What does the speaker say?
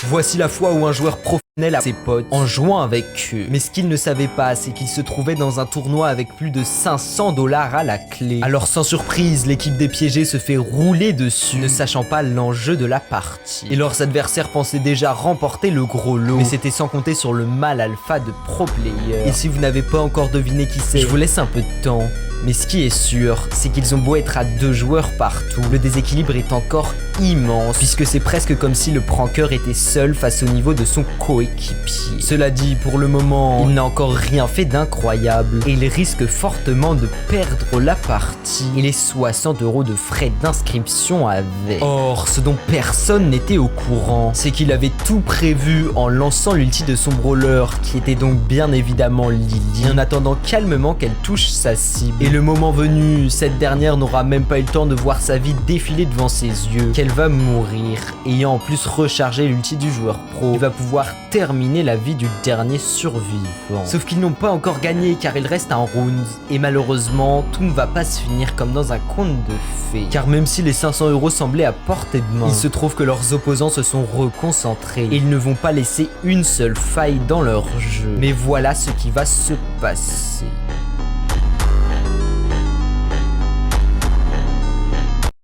Voici la fois où un joueur professionnel a ses potes en jouant avec eux. Mais ce qu'il ne savait pas, c'est qu'il se trouvait dans un tournoi avec plus de 500 $ à la clé. Alors sans surprise, l'équipe des piégés se fait rouler dessus, ne sachant pas l'enjeu de la partie. Et leurs adversaires pensaient déjà remporter le gros lot, mais c'était sans compter sur le mal alpha de pro player. Et si vous n'avez pas encore deviné qui c'est, je vous laisse un peu de temps. Mais ce qui est sûr, c'est qu'ils ont beau être à 2 joueurs partout, le déséquilibre est encore immense, puisque c'est presque comme si le pranker était seul face au niveau de son coéquipier. Cela dit, pour le moment, il n'a encore rien fait d'incroyable, et il risque fortement de perdre la partie et les 60 € de frais d'inscription avec. Or, ce dont personne n'était au courant, c'est qu'il avait tout prévu en lançant l'ulti de son brawler, qui était donc bien évidemment Lily, en attendant calmement qu'elle touche sa cible. Et le moment venu, cette dernière n'aura même pas eu le temps de voir sa vie défiler devant ses yeux, qu'elle va mourir, ayant en plus rechargé l'ulti du joueur pro, il va pouvoir terminer la vie du dernier survivant. Sauf qu'ils n'ont pas encore gagné car il reste un round, et malheureusement, tout ne va pas se finir comme dans un conte de fées. Car même si les 500 € semblaient à portée de main, il se trouve que leurs opposants se sont reconcentrés, et ils ne vont pas laisser une seule faille dans leur jeu. Mais voilà ce qui va se passer.